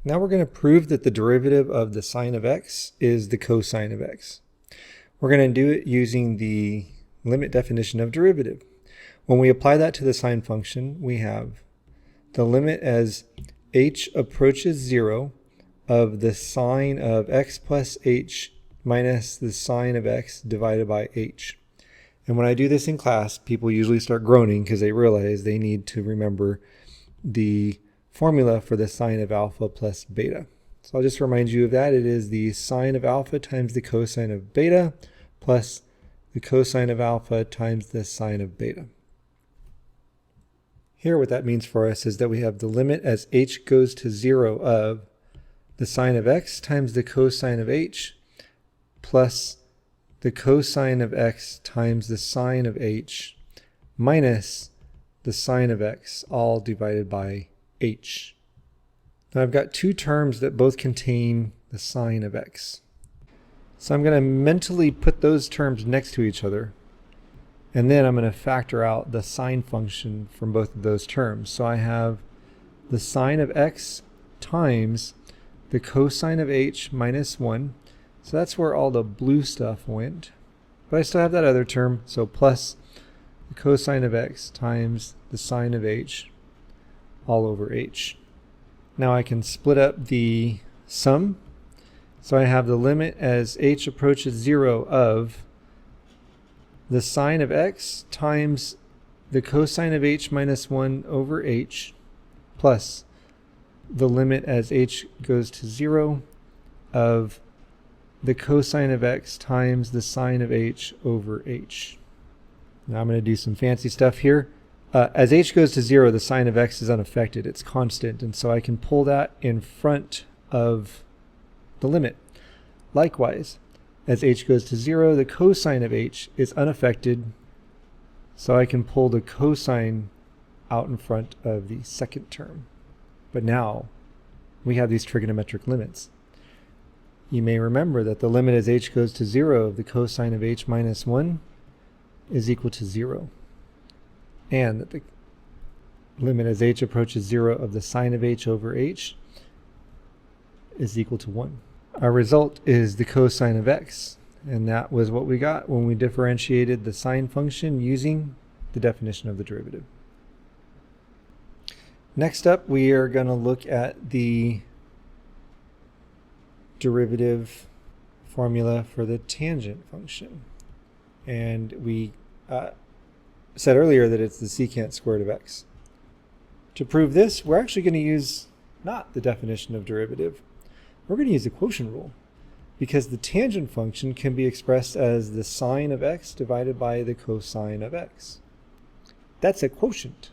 Now we're going to prove that the derivative of the sine of x is the cosine of x. We're going to do it using the limit definition of derivative. When we apply that to the sine function, we have the limit as h approaches 0 of the sine of x plus h minus the sine of x divided by h. And when I do this in class, people usually start groaning because they realize they need to remember the formula for the sine of alpha plus beta. So I'll just remind you of that. It is the sine of alpha times the cosine of beta plus the cosine of alpha times the sine of beta. Here what that means for us is that we have the limit as h goes to 0 of the sine of x times the cosine of h plus the cosine of x times the sine of h minus the sine of x, all divided by h. Now I've got two terms that both contain the sine of x. So I'm going to mentally put those terms next to each other, and then I'm going to factor out the sine function from both of those terms. So I have the sine of x times the cosine of h minus 1. So that's where all the blue stuff went. But I still have that other term, so plus the cosine of x times the sine of h all over h. Now I can split up the sum. So I have the limit as h approaches 0 of the sine of x times the cosine of h minus 1 over h plus the limit as h goes to 0 of the cosine of x times the sine of h over h. Now I'm going to do some fancy stuff here. As h goes to 0, the sine of x is unaffected. It's constant, and so I can pull that in front of the limit. Likewise, as h goes to 0, the cosine of h is unaffected, so I can pull the cosine out in front of the second term. But now we have these trigonometric limits. You may remember that the limit as h goes to 0 of the cosine of h minus 1 is equal to 0. And that the limit as h approaches 0 of the sine of h over h is equal to 1. Our result is the cosine of x, and that was what we got when we differentiated the sine function using the definition of the derivative. Next up, we are going to look at the derivative formula for the tangent function. And we said earlier that it's the secant squared of x. To prove this, we're actually going to use not the definition of derivative. We're going to use the quotient rule, because the tangent function can be expressed as the sine of x divided by the cosine of x. That's a quotient.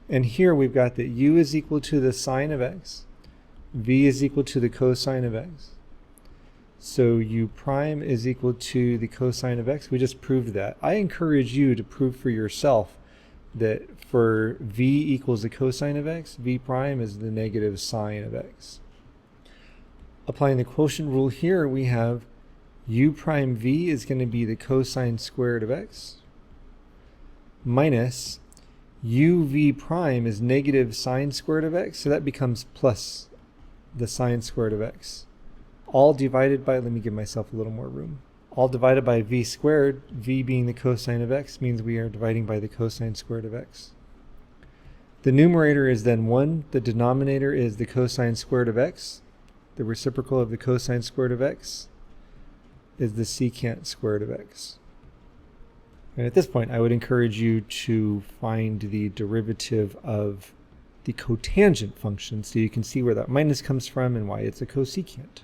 And here we've got that u is equal to the sine of x, v is equal to the cosine of x. So u prime is equal to the cosine of x. We just proved that. I encourage you to prove for yourself that for v equals the cosine of x, v prime is the negative sine of x. Applying the quotient rule here, we have u prime v is going to be the cosine squared of x minus uv prime is negative sine squared of x, so that becomes plus the sine squared of x. All divided by, let me give myself a little more room, all divided by v squared, v being the cosine of x, means we are dividing by the cosine squared of x. The numerator is then 1, the denominator is the cosine squared of x, the reciprocal of the cosine squared of x is the secant squared of x. And at this point, I would encourage you to find the derivative of the cotangent function so you can see where that minus comes from and why it's a cosecant.